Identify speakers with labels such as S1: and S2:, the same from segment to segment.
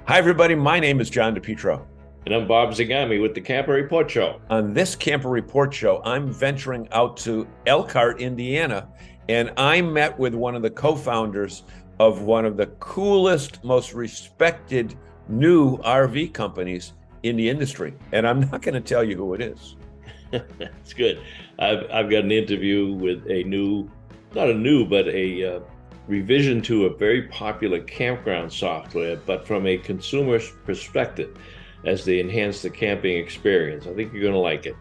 S1: Hi, everybody. My name is John DePietro.
S2: And I'm Bob Zagami with the Camper Report Show.
S1: On this Camper Report Show, I'm venturing out to Elkhart, Indiana, and I met with one of the co-founders of one of the coolest, most respected new RV companies in the industry. And I'm not going to tell you who it is.
S2: It's good. I've got an interview with not a new, but a revision to a very popular campground software, but from a consumer's perspective as they enhance the camping experience. I think you're going to like it.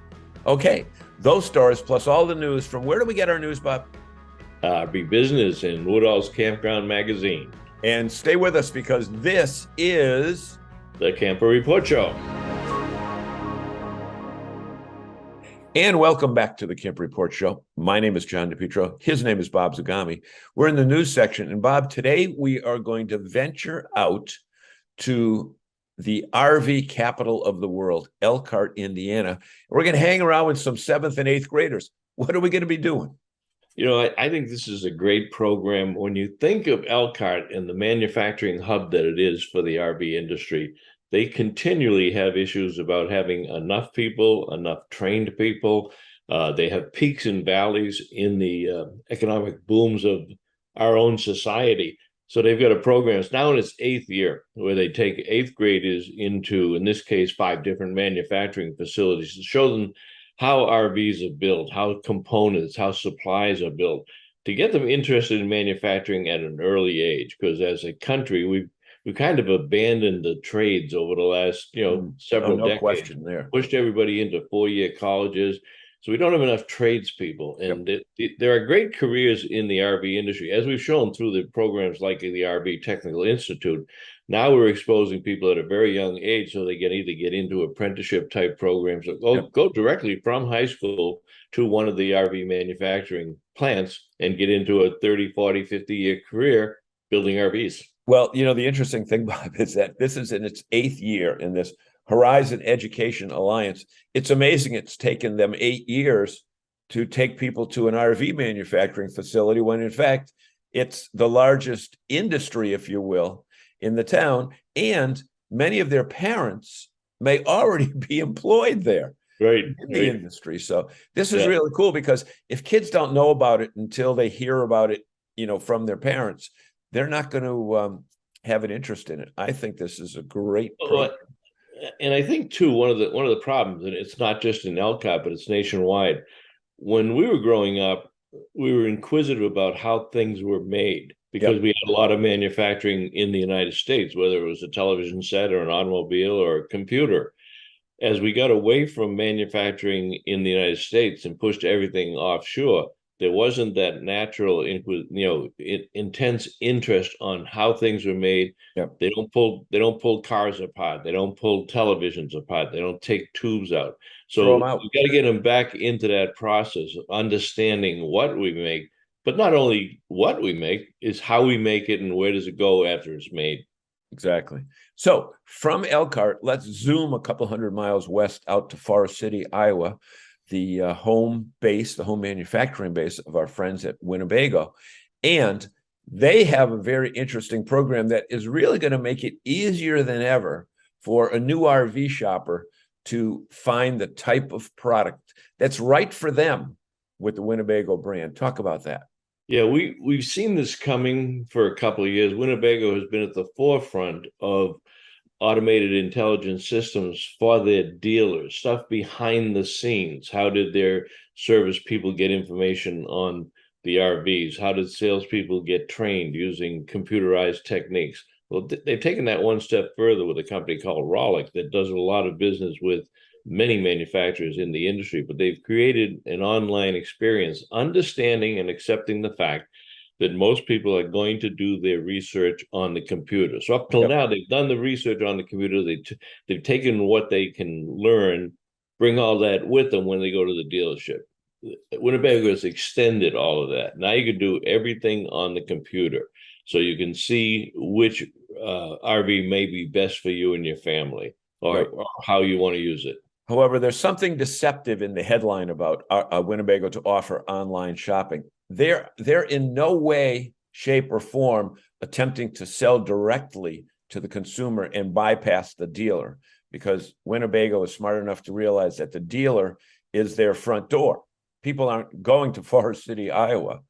S1: Okay, those stories plus all the news from where do we get our news, Bob?
S2: RV Business in Woodall's Campground Magazine.
S1: And stay with us because this is
S2: the Camper Report Show.
S1: And welcome back to the Camper Report Show. My name is John DePietro. His name is Bob Zagami. We're in the news section. And Bob, today we are going to venture out to the RV capital of the world, Elkhart, Indiana. We're going to hang around with some 7th and 8th graders. What are we going to be doing?
S2: You know, I think this is a great program. When you think of Elkhart and the manufacturing hub that it is for the RV industry, they continually have issues about having enough people, enough trained people. They have peaks and valleys in the economic booms of our own society. So they've got a program. It's now in its 8th year where they take 8th graders into, in this case, 5 different manufacturing facilities to show them how RVs are built, how components, how supplies are built, to get them interested in manufacturing at an early age. Because as a country, we've kind of abandoned the trades over the last, several decades.
S1: Question there.
S2: Pushed everybody into 4-year colleges. So we don't have enough tradespeople. And there are great careers in the RV industry, as we've shown through the programs like the RV Technical Institute. Now we're exposing people at a very young age so they can either get into apprenticeship type programs or go directly from high school to one of the RV manufacturing plants and get into a 30, 40, 50-year career building RVs.
S1: Well, the interesting thing, Bob, is that this is in its 8th year in this Horizon Education Alliance. It's amazing it's taken them 8 years to take people to an RV manufacturing facility when, in fact, it's the largest industry, if you will, in the town. And many of their parents may already be employed there in the industry. So this is really cool because if kids don't know about it until they hear about it, from their parents, they're not going to have an interest in it. I think this is a great program.
S2: And I think too, one of the problems, and it's not just in Elkhart, but it's nationwide. When we were growing up, we were inquisitive about how things were made because we had a lot of manufacturing in the United States, whether it was a television set or an automobile or a computer. As we got away from manufacturing in the United States and pushed everything offshore, there wasn't that natural, intense interest on how things were made. They don't pull cars apart. They don't pull televisions apart. They don't take tubes out. So we got to get them back into that process of understanding what we make, but not only what we make, is how we make it and where does it go after it's made.
S1: Exactly. So from Elkhart, let's zoom a couple hundred miles west out to Forest City, Iowa, the home manufacturing base of our friends at Winnebago. And they have a very interesting program that is really going to make it easier than ever for a new RV shopper to find the type of product that's right for them with the Winnebago brand. Talk about that.
S2: Yeah, we've seen this coming for a couple of years. Winnebago has been at the forefront of automated intelligence systems for their dealers, stuff behind the scenes. How did their service people get information on the RVs? How did salespeople get trained using computerized techniques? Well, they've taken that one step further with a company called Rollick that does a lot of business with many manufacturers in the industry, but they've created an online experience, understanding and accepting the fact that most people are going to do their research on the computer. So up till now, they've done the research on the computer. They've taken what they can learn, bring all that with them when they go to the dealership. Winnebago has extended all of that. Now you can do everything on the computer. So you can see which RV may be best for you and your family or how you want to use it.
S1: However, there's something deceptive in the headline about Winnebago to offer online shopping. They're in no way, shape, or form attempting to sell directly to the consumer and bypass the dealer, because Winnebago is smart enough to realize that the dealer is their front door. People aren't going to Forest City, Iowa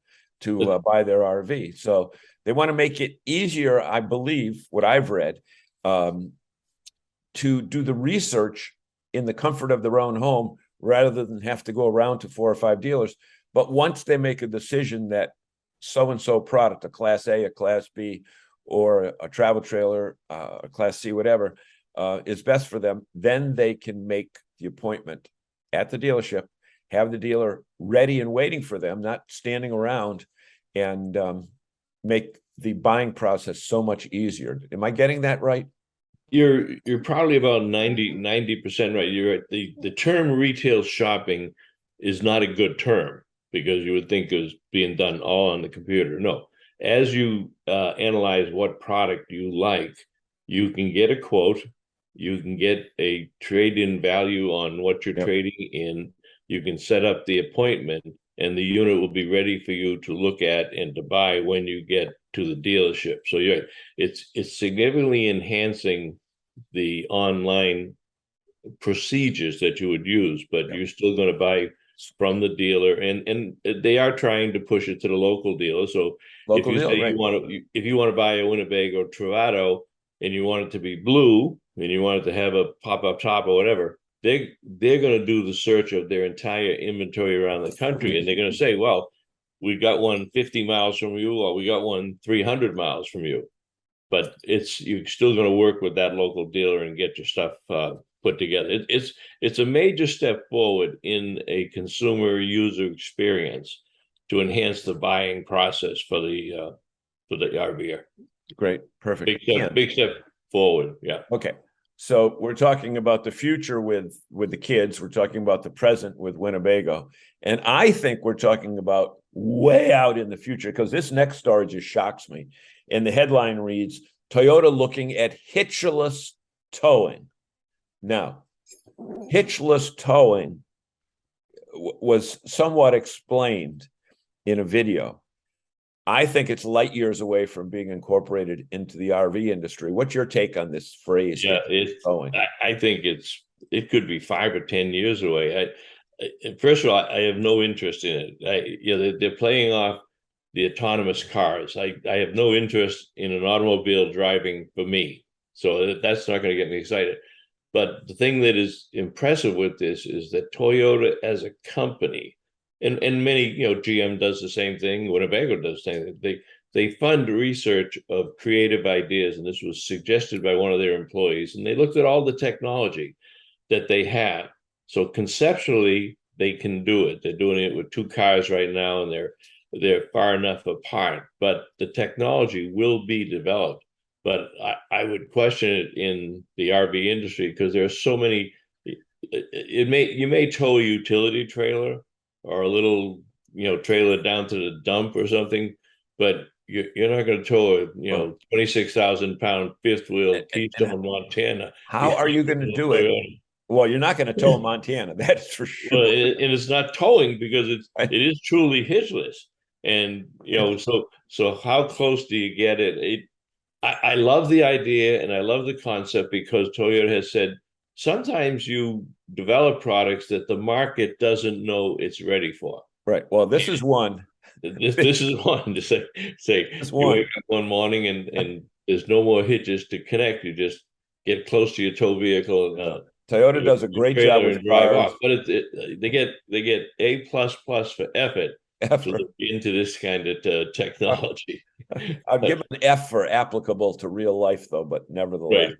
S1: to buy their RV. So they want to make it easier, I believe, what I've read, to do the research in the comfort of their own home rather than have to go around to 4 or 5 dealers. But once they make a decision that so-and-so product, a Class A, a Class B, or a travel trailer, a Class C, whatever, is best for them, then they can make the appointment at the dealership, have the dealer ready and waiting for them, not standing around, and make the buying process so much easier. Am I getting that right?
S2: You're probably about 90% right. You're right. The term retail shopping is not a good term, because you would think it was being done all on the computer. No, as you analyze what product you like, you can get a quote, you can get a trade-in value on what you're trading in, you can set up the appointment, and the unit will be ready for you to look at and to buy when you get to the dealership. So it's significantly enhancing the online procedures that you would use, but you're still going to buy from the dealer, and they are trying to push it to the local dealer. So
S1: Local
S2: if you
S1: dealer,
S2: say
S1: right.
S2: if you want to buy a Winnebago Travato and you want it to be blue and you want it to have a pop-up top or whatever, they're going to do the search of their entire inventory around the country, and they're going to say, well, we got one 50 miles from you, or we got one 300 miles from you. But you're still going to work with that local dealer and get your stuff put together. It's a major step forward in a consumer user experience to enhance the buying process for the RVer.
S1: Great, perfect.
S2: Big step forward. Yeah.
S1: Okay. So we're talking about the future with the kids. We're talking about the present with Winnebago. And I think we're talking about way out in the future, because this next story just shocks me. And the headline reads, Toyota looking at hitchless towing. Now, hitchless towing was somewhat explained in a video. I think it's light years away from being incorporated into the RV industry. What's your take on this phrase?
S2: Yeah, I think it could be 5 or 10 years away. First of all, I have no interest in it. They're playing off the autonomous cars. I have no interest in an automobile driving for me, so that's not going to get me excited. But the thing that is impressive with this is that Toyota as a company, and many, GM does the same thing, Winnebago does the same thing. They fund research of creative ideas, and this was suggested by one of their employees, and they looked at all the technology that they have. So conceptually, they can do it. They're doing it with 2 cars right now, and they're far enough apart, but the technology will be developed. But I would question it in the RV industry, because there are so many. You may tow a utility trailer or a little trailer down to the dump or something, but you're not going to tow a 26,000-pound fifth wheel Keystone Montana.
S1: How are you going to do it? Well, you're not going to tow a Montana, that's for sure.
S2: Well, and it's not towing, because it is truly hitchless. And so how close do you get it? I love the idea and I love the concept, because Toyota has said sometimes you develop products that the market doesn't know it's ready for.
S1: Right. Well, this is one.
S2: This is one to say you wake up one morning and there's no more hitches to connect. You just get close to your tow vehicle.
S1: Toyota does a great job with
S2: drive off, but they get A++ for effort to look into this kind of technology.
S1: I'll give an F for applicable to real life, though, but nevertheless.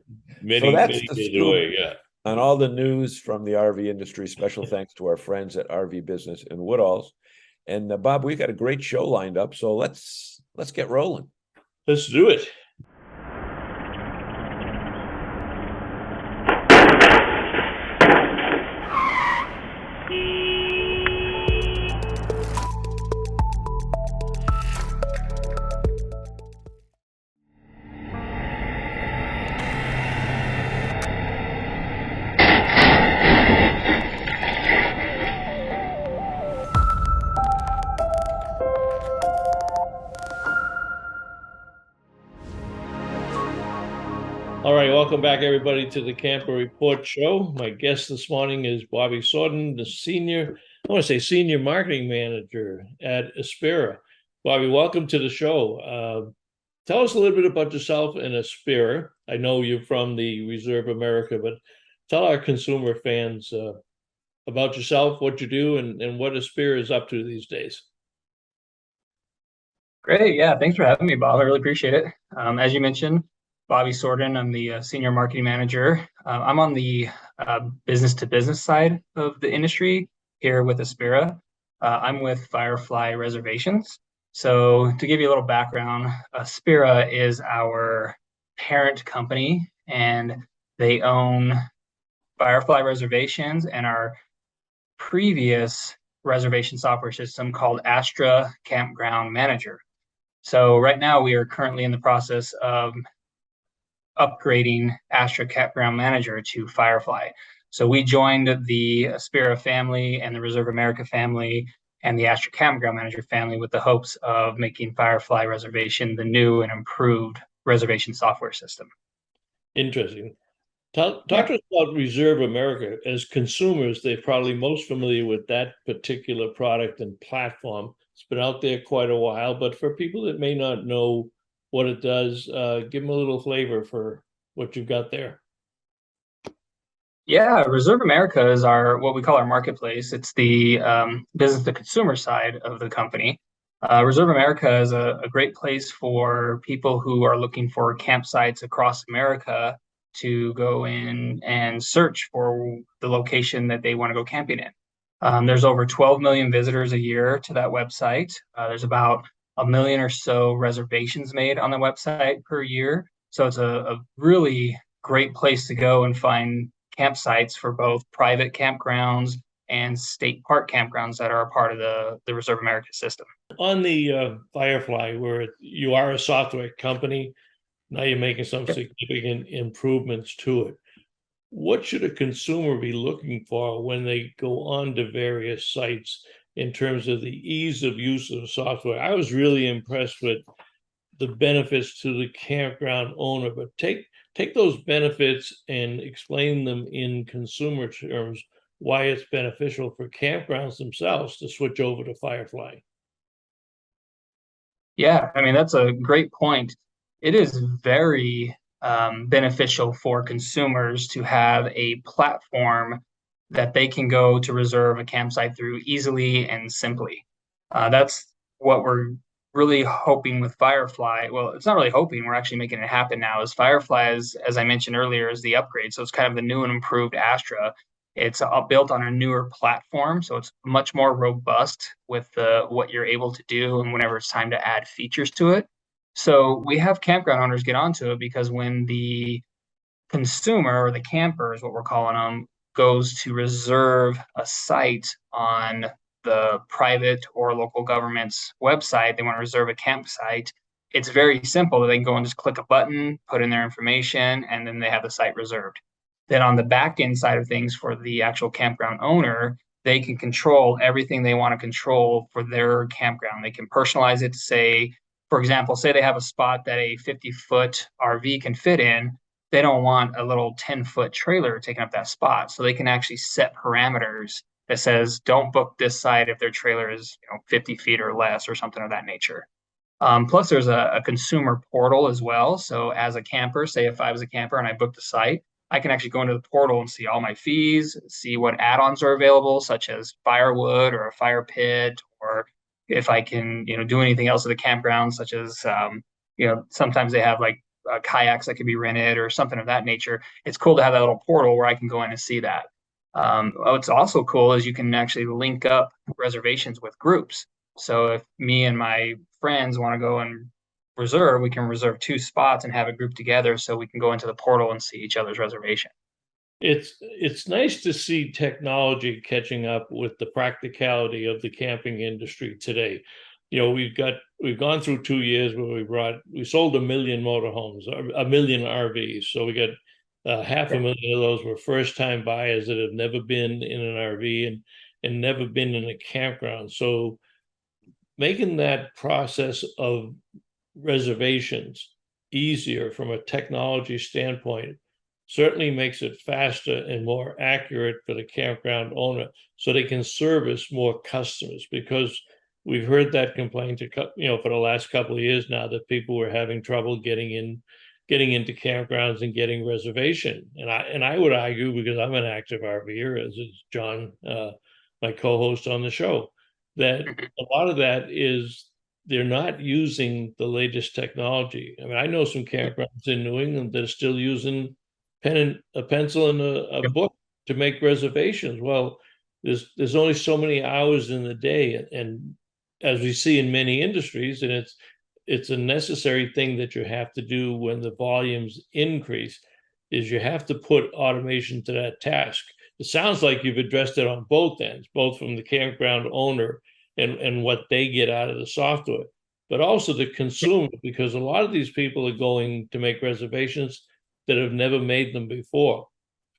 S2: Right.
S1: So that's the
S2: scoop away,
S1: on all the news from the RV industry. Special thanks to our friends at RV Business in Woodalls. And Bob, we've got a great show lined up, so let's get rolling.
S2: Let's do it. All right, welcome back, everybody, to the Camper Report Show. My guest this morning is Bobby Sorden, the senior marketing manager at Aspira. Bobby, welcome to the show. Tell us a little bit about yourself and Aspira. I know you're from the Reserve America, but tell our consumer fans about yourself, what you do, and what Aspira is up to these days.
S3: Great. Yeah. Thanks for having me, Bob. I really appreciate it. As you mentioned, Bobby Sorden, I'm the senior marketing manager. I'm on the business to business side of the industry here with Aspira. I'm with Firefly Reservations. So to give you a little background, Aspira is our parent company, and they own Firefly Reservations and our previous reservation software system called Astra Campground Manager. So right now we are currently in the process of upgrading Astra Campground Manager to Firefly. So we joined the Aspira family and the Reserve America family and the Astra Campground Manager family with the hopes of making Firefly Reservation the new and improved reservation software system.
S2: Interesting. Talk to us about Reserve America. As consumers, they're probably most familiar with that particular product and platform. It's been out there quite a while, but for people that may not know what it does, give them a little flavor for what you've got there.
S3: Yeah, Reserve America is what we call our marketplace. It's the business to consumer side of the company. Reserve America is a great place for people who are looking for campsites across America to go in and search for the location that they want to go camping in. There's over 12 million visitors a year to that website. There's about a million or so reservations made on the website per year. So it's a really great place to go and find campsites for both private campgrounds and state park campgrounds that are a part of the Reserve America system.
S2: On the Firefly, where you are a software company, now you're making some significant improvements to it. What should a consumer be looking for when they go on to various sites in terms of the ease of use of the software? I was really impressed with the benefits to the campground owner, but take those benefits and explain them in consumer terms, why it's beneficial for campgrounds themselves to switch over to Firefly.
S3: Yeah, I mean, that's a great point. It is very beneficial for consumers to have a platform that they can go to reserve a campsite through easily and simply. That's what we're really hoping with Firefly. Well, it's not really hoping, we're actually making it happen now. Is Firefly, as I mentioned earlier, is the upgrade. So it's kind of the new and improved Astra. It's built on a newer platform, so it's much more robust with what you're able to do and whenever it's time to add features to it. So we have campground owners get onto it because when the consumer or the camper is what we're calling them goes to reserve a site on the private or local government's website, they want to reserve a campsite. It's very simple. They can go and just click a button, put in their information, and then they have the site reserved. Then on the back end side of things for the actual campground owner, they can control everything they want to control for their campground. They can personalize it to say, for example, say they have a spot that a 50-foot RV can fit in. They don't want a little 10-foot trailer taking up that spot. So they can actually set parameters that says, don't book this site if their trailer is 50 feet or less or something of that nature. Plus, there's a consumer portal as well. So as a camper, say if I was a camper and I booked a site, I can actually go into the portal and see all my fees, see what add-ons are available, such as firewood or a fire pit, or if I can, do anything else at the campground, such as, sometimes they have like kayaks that can be rented or something of that nature. It's cool to have that little portal where I can go in and see that. What's also cool is you can actually link up reservations with groups. So if me and my friends want to go and reserve, we can reserve 2 spots and have a group together so we can go into the portal and see each other's reservation.
S2: It's nice to see technology catching up with the practicality of the camping industry today. We've gone through 2 years where we sold 1 million motorhomes, 1 million RVs. So we got 500,000 of those were first time buyers that have never been in an RV and never been in a campground. So making that process of reservations easier from a technology standpoint. Certainly makes it faster and more accurate for the campground owner so they can service more customers, because we've heard that complaint for the last couple of years now, that people were having trouble getting into campgrounds and getting reservation. And I would argue, because I'm an active RVer, as is John, my co-host on the show, that a lot of that is they're not using the latest technology. I mean, I know some campgrounds in New England that are still using a pencil and a book to make reservations. Well, there's only so many hours in the day, and as we see in many industries, and it's a necessary thing that you have to do when the volumes increase, is you have to put automation to that task. It sounds like you've addressed it on both ends, both from the campground owner and what they get out of the software, but also the consumer, because a lot of these people are going to make reservations that have never made them before.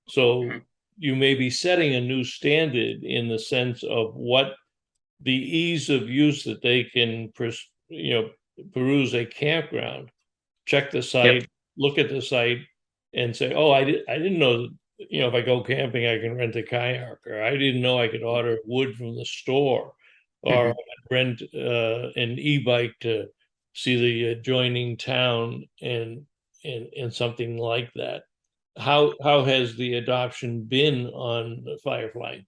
S2: So you may be setting a new standard in the sense of what the ease of use that they can, peruse a campground, check the site, look at the site, and say, "Oh, I didn't know that, if I go camping, I can rent a kayak, or I didn't know I could order wood from the store, or rent an e-bike to see the adjoining town," and something like that. How has the adoption been on Firefly?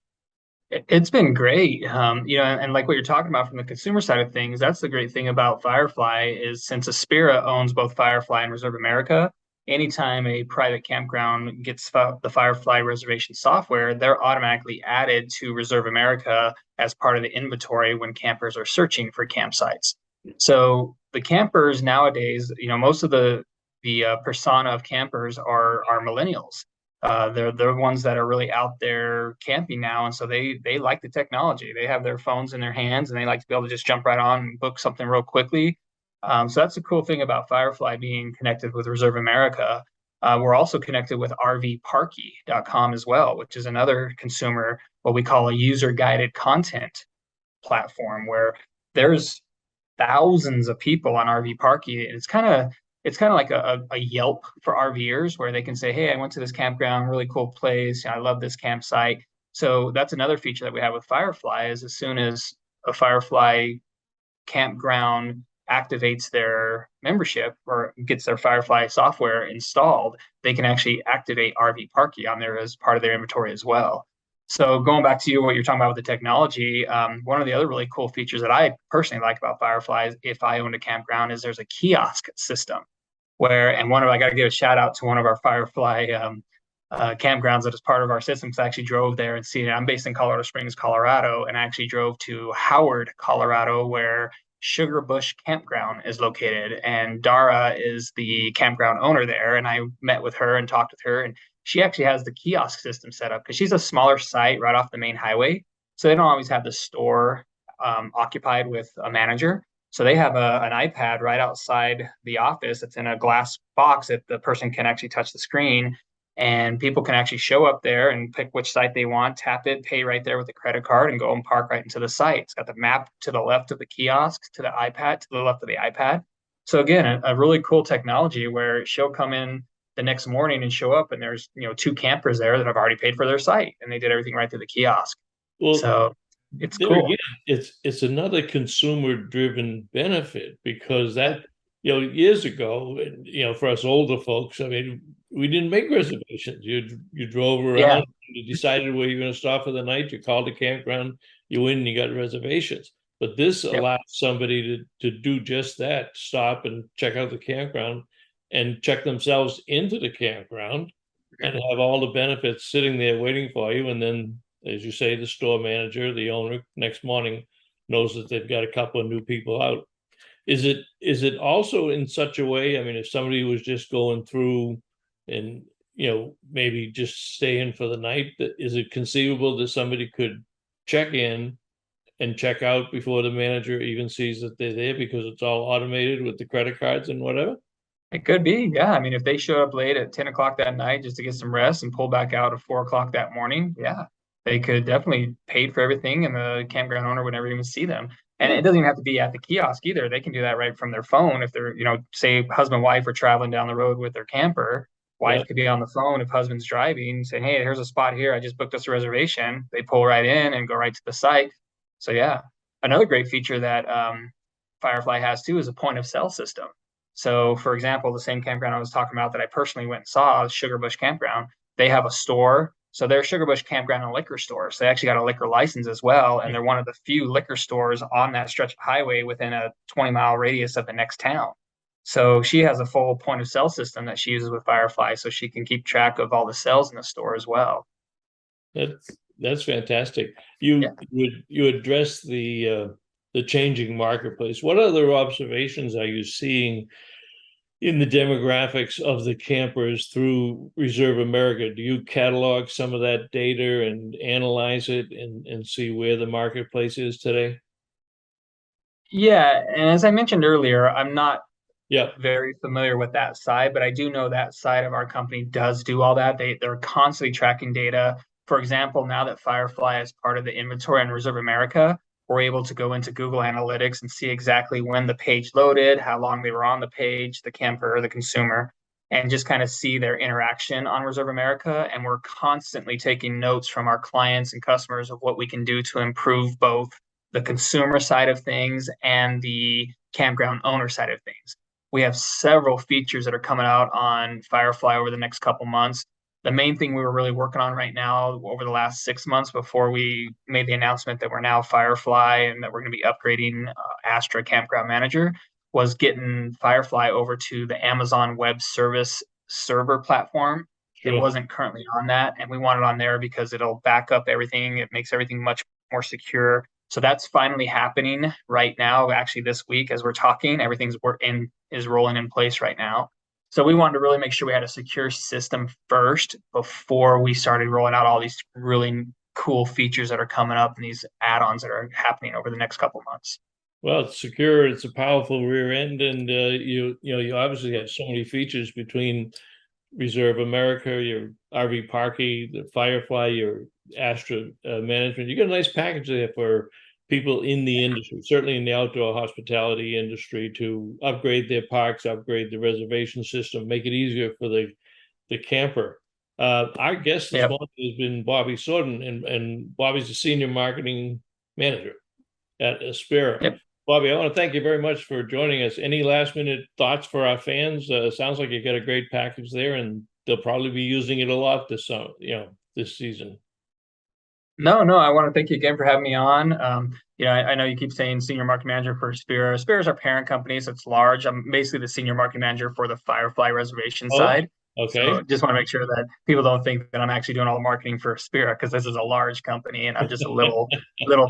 S3: It's been great. And like what you're talking about from the consumer side of things, that's the great thing about Firefly is since Aspira owns both Firefly and Reserve America, anytime a private campground gets the Firefly reservation software, they're automatically added to Reserve America as part of the inventory when campers are searching for campsites. So the campers nowadays, most of the persona of campers are millennials. They're ones that are really out there camping now, and so they like the technology. They have their phones in their hands, and they like to be able to just jump right on and book something real quickly. So that's the cool thing about Firefly being connected with Reserve America. We're also connected with rvparky.com as well, which is another consumer, what we call a user-guided content platform, where there's thousands of people on RV Parky. And it's kind of like a Yelp for RVers, where they can say, "Hey, I went to this campground, really cool place. I love this campsite." So that's another feature that we have with Firefly is as soon as a Firefly campground activates their membership or gets their Firefly software installed, they can actually activate RV Parky on there as part of their inventory as well. So going back to what you're talking about with the technology, one of the other really cool features that I personally like about Firefly is if I owned a campground is there's a kiosk system I got to give a shout out to one of our Firefly campgrounds that is part of our system, because I actually drove there and seen it. I'm based in Colorado Springs, Colorado, and I actually drove to Howard, Colorado, where Sugar Bush Campground is located. And Dara is the campground owner there. And I met with her and talked with her. And she actually has the kiosk system set up because she's a smaller site right off the main highway. So they don't always have the store occupied with a manager. So they have an iPad right outside the office that's in a glass box that the person can actually touch the screen, and people can actually show up there and pick which site they want, tap it, pay right there with a credit card, and go and park right into the site. It's got the map to the left of the kiosk, to the iPad, to the left of the iPad. So again, a really cool technology where she'll come in the next morning and show up, and there's two campers there that have already paid for their site, and they did everything right through the kiosk.
S2: Well,
S3: so it's
S2: there
S3: cool.
S2: again, it's another consumer-driven benefit, because that, years ago, for us older folks, I mean, we didn't make reservations. You drove around, you decided where you're going to stop for the night, you called the campground, you went and you got reservations. But this allows somebody to do just that, stop and check out the campground and check themselves into the campground and have all the benefits sitting there waiting for you. And then, as you say, the store manager, the owner, next morning knows that they've got a couple of new people out. Is it also in such a way, I mean, if somebody was just going through and, maybe just staying for the night, is it conceivable that somebody could check in and check out before the manager even sees that they're there, because it's all automated with the credit cards and whatever?
S3: It could be, yeah. I mean, if they showed up late at 10 o'clock that night just to get some rest and pull back out at 4 o'clock that morning, yeah, they could definitely paid for everything, and the campground owner would never even see them. And it doesn't even have to be at the kiosk either. They can do that right from their phone. If they're, say husband and wife are traveling down the road with their camper,
S2: Yeah.
S3: wife could be on the phone if husband's driving, saying, "Hey, here's a spot here. I just booked us a reservation." They pull right in and go right to the site. So yeah, another great feature that Firefly has too is a point of sale system. So for example, the same campground I was talking about that I personally went and saw, Sugarbush Campground, they have a store. So they're Sugarbush Campground and liquor store. So they actually got a liquor license as well. And they're one of the few liquor stores on that stretch of highway within a 20-mile radius of the next town. So she has a full point of sale system that she uses with Firefly so she can keep track of all the sales in the store as well.
S2: That's fantastic.
S3: Yeah.
S2: You address the changing marketplace. What other observations are you seeing in the demographics of the campers through Reserve America? Do you catalog some of that data and analyze it and see where the marketplace is today?
S3: Yeah, and as I mentioned earlier, I'm not
S2: Yeah,
S3: very familiar with that side, but I do know that side of our company does do all that. They're constantly tracking data. For example, now that Firefly is part of the inventory on Reserve America, we're able to go into Google Analytics and see exactly when the page loaded, how long they were on the page, the camper or the consumer, and just kind of see their interaction on Reserve America. And we're constantly taking notes from our clients and customers of what we can do to improve both the consumer side of things and the campground owner side of things. We have several features that are coming out on Firefly over the next couple months. The main thing we were really working on right now over the last 6 months before we made the announcement that we're now Firefly and that we're going to be upgrading Astra Campground Manager was getting Firefly over to the Amazon Web Service server platform. It
S2: sure.
S3: wasn't currently on that, and we want it on there because it'll back up everything. It makes everything much more secure. So that's finally happening right now. Actually, this week as we're talking, everything's is rolling in place right now. So we wanted to really make sure we had a secure system first before we started rolling out all these really cool features that are coming up and these add-ons that are happening over the next couple months.
S2: Well, it's secure. It's a powerful rear end, and you obviously have so many features between Reserve America, your RV Parky, the Firefly, your Astra management. You got a nice package there for people in the industry, certainly in the outdoor hospitality industry, to upgrade their parks, upgrade the reservation system, make it easier for the camper. Our guest this
S3: Yep.
S2: morning has been Bobby Sorden, and Bobby's the senior marketing manager at Aspera.
S3: Yep.
S2: Bobby, I want to thank you very much for joining us. Any last minute thoughts for our fans? Sounds like you got a great package there, and they'll probably be using it a lot this season.
S3: No, I want to thank you again for having me on. I know you keep saying senior marketing manager for Aspera. Aspera is our parent company, so it's large. I'm basically the senior marketing manager for the Firefly reservation side.
S2: Okay.
S3: So just want to make sure that people don't think that I'm actually doing all the marketing for Aspera, because this is a large company and I'm just a little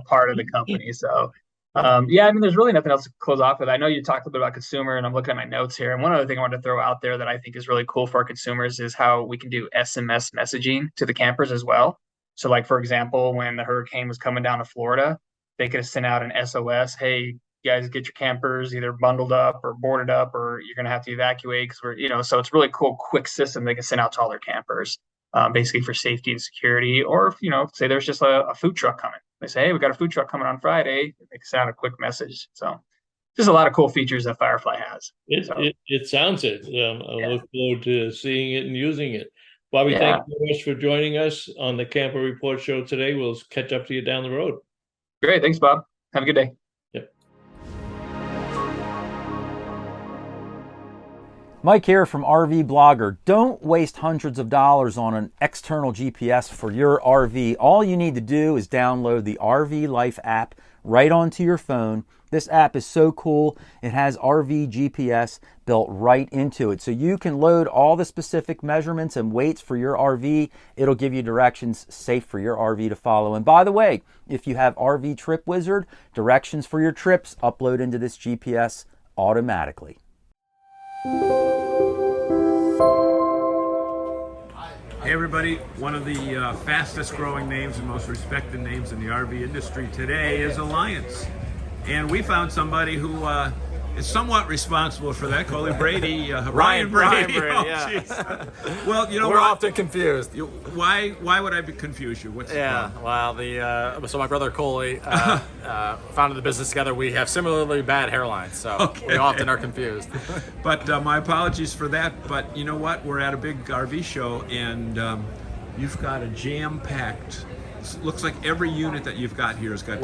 S3: part of the company. So there's really nothing else to close off with. I know you talked a little bit about consumer, and I'm looking at my notes here. And one other thing I wanted to throw out there that I think is really cool for our consumers is how we can do SMS messaging to the campers as well. So like, for example, when the hurricane was coming down to Florida, they could have sent out an SOS. Hey, you guys get your campers either bundled up or boarded up, or you're going to have to evacuate because so it's really cool, quick system they can send out to all their campers, basically for safety and security. Or if, say there's just a food truck coming. They say, hey, we got a food truck coming on Friday. They can send out a quick message. So just a lot of cool features that Firefly has.
S2: It sounds it. I look forward to seeing it and using it. Bobby,
S3: Yeah.
S2: thank you very much for joining us on the Camper Report show today. We'll catch up to you down the road.
S3: Great. Thanks, Bob. Have a good day.
S2: Yep.
S4: Mike here from RV Blogger. Don't waste hundreds of dollars on an external GPS for your RV. All you need to do is download the RV Life app right onto your phone. This app is so cool. It has RV GPS built right into it. So you can load all the specific measurements and weights for your RV. It'll give you directions safe for your RV to follow. And by the way, if you have RV Trip Wizard, directions for your trips upload into this GPS automatically.
S5: Hey everybody, one of the fastest growing names and most respected names in the RV industry today is Alliance. And we found somebody who somewhat responsible for that. Coley Brady, Ryan Brady. Oh,
S6: yeah.
S5: jeez. Well, you know
S6: We're
S5: what?
S6: often confused.
S5: Why would I confuse you? What's the problem?
S6: Well, so my brother Coley founded the business together. We have similarly bad hairlines, so we often are confused.
S5: But my apologies for that. But you know what? We're at a big RV show, and you've got a jam-packed. Looks like every unit that you've got here has got.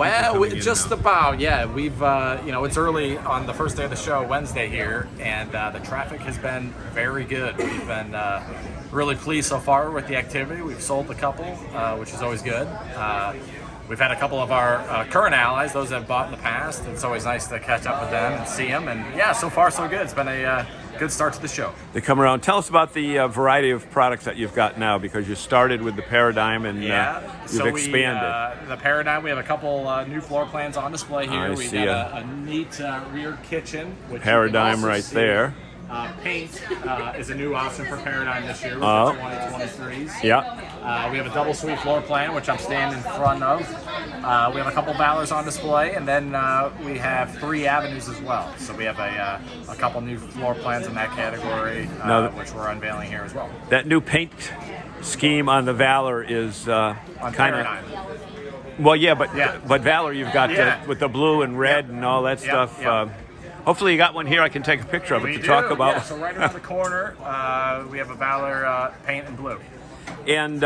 S6: Just about, yeah. We've, it's early on the first day of the show, Wednesday here, and the traffic has been very good. We've been really pleased so far with the activity. We've sold a couple, which is always good. We've had a couple of our current allies, those that have bought in the past. It's always nice to catch up with them and see them. And yeah, so far so good. It's been a good start to the show.
S1: They come around. Tell us about the variety of products that you've got now, because you started with the Paradigm and you've expanded.
S6: The Paradigm, we have a couple new floor plans on display here. We've
S1: see
S6: got a neat rear kitchen. Which
S1: Paradigm right there.
S6: Paint is a new option for Paradigm this year. We've got 2023s.
S1: Yeah.
S6: We have a double suite floor plan, which I'm standing in front of. We have a couple Valors on display, and then we have 3 Avenues as well. So we have a couple new floor plans in that category, which we're unveiling here as well.
S1: That new paint scheme on the Valor is kind of. Well, but Valor, you've got with the blue and red and all that stuff. Hopefully you got one here I can take a picture of it to talk about.
S6: Yeah, so right around the corner, we have a Valor paint in blue.
S1: And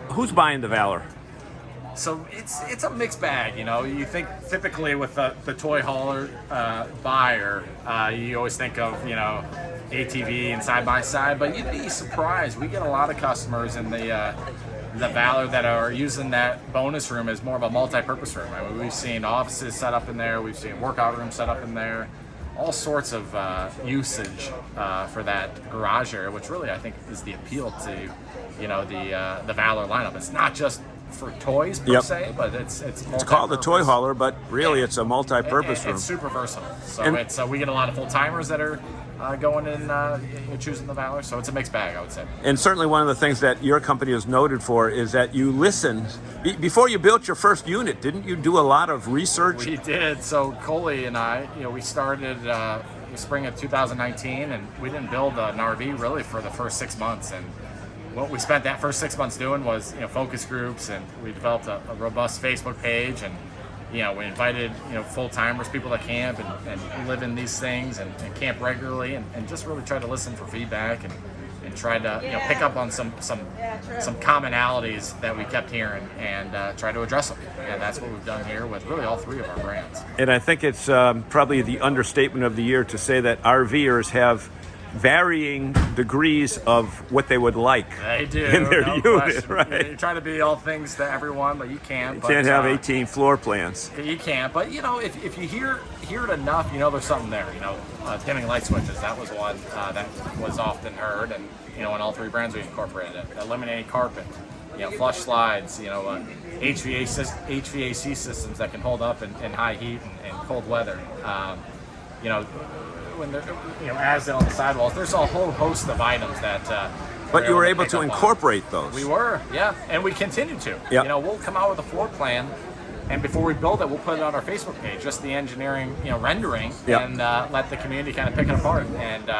S1: who's buying the Valor?
S6: So it's a mixed bag, you know. You think typically with the toy hauler buyer, you always think of, you know, ATV and side-by-side, but you'd be surprised. We get a lot of customers in the Valor that are using that bonus room as more of a multi-purpose room. I mean, we've seen offices set up in there, we've seen workout rooms set up in there, all sorts of usage for that garage area, which really I think is the appeal to, you know, the Valor lineup. It's not just for toys per se, but it's
S1: called the toy hauler, but really it's a multi-purpose room.
S6: It's super versatile. So we get a lot of full timers that are going in, choosing the Valor. So it's a mixed bag, I would say.
S1: And certainly one of the things that your company is noted for is that you listened. Before you built your first unit, didn't you do a lot of research?
S6: We did. So Coley and I, we started the spring of 2019, and we didn't build an RV really for the first 6 months. And what we spent that first 6 months doing was, focus groups, and we developed a robust Facebook page, and we invited full-timers, people that camp and live in these things and camp regularly, and just really try to listen for feedback and try to pick up on some commonalities that we kept hearing and try to address them. And that's what we've done here with really all 3 of our brands.
S1: And I think it's probably the understatement of the year to say that RVers have varying degrees of what they would like.
S6: They do
S1: in their unit,
S6: question.
S1: right?
S6: You try to be all things to everyone, but you can't.
S1: You can't have 18 floor plans.
S6: You can't, but if you hear it enough, there's something there. Dimming light switches, that was one that was often heard, and in all 3 brands we incorporated it. Eliminating carpet, flush slides, HVAC systems that can hold up in high heat and cold weather. When they're as on the sidewalls, there's a whole host of items that.
S1: But you were able to incorporate those.
S6: We were, yeah, and we continue to.
S1: Yep.
S6: We'll come out with a floor plan, and before we build it, we'll put it on our Facebook page, just the engineering, rendering,
S1: yep.
S6: and let the community kind of pick it apart. And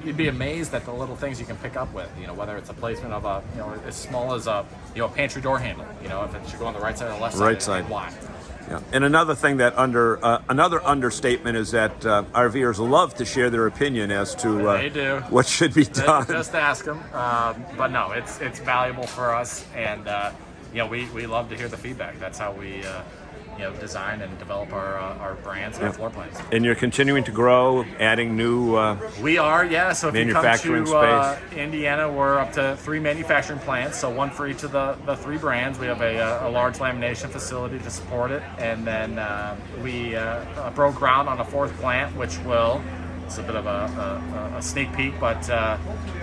S6: you'd be amazed at the little things you can pick up with. Whether it's a placement of as small as a pantry door handle. If it should go on the right side or the left side.
S1: Right side.
S6: And why?
S1: Yeah. And another thing that another understatement is that RVers love to share their opinion as to what should be done.
S6: Just ask them. But no, it's valuable for us, and we love to hear the feedback. That's how we design and develop our brands and our floor plans.
S1: And you're continuing to grow, adding new
S6: we are, yeah. So if
S1: manufacturing
S6: you come
S1: space.
S6: to Indiana, we're up to 3 manufacturing plants, so 1 for each of the 3 brands. We have a large lamination facility to support it, and then we broke ground on a 4th plant, which will. It's a bit of a sneak peek, but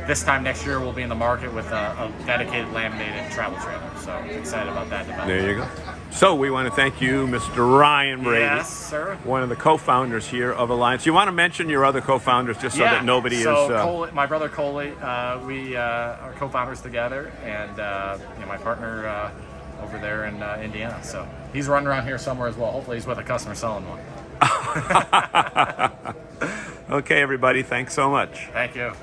S6: this time next year we'll be in the market with a dedicated laminated travel trailer. So excited about that development.
S1: There you go. So we want to thank you, Mr. Ryan Brady.
S6: Yes, sir.
S1: One of the co-founders here of Alliance. You want to mention your other co-founders just so that nobody is...
S6: Coley, my brother Coley, we are co-founders together, and my partner over there in Indiana. So he's running around here somewhere as well. Hopefully he's with a customer selling one.
S5: Okay, everybody, thanks so much.
S6: Thank you.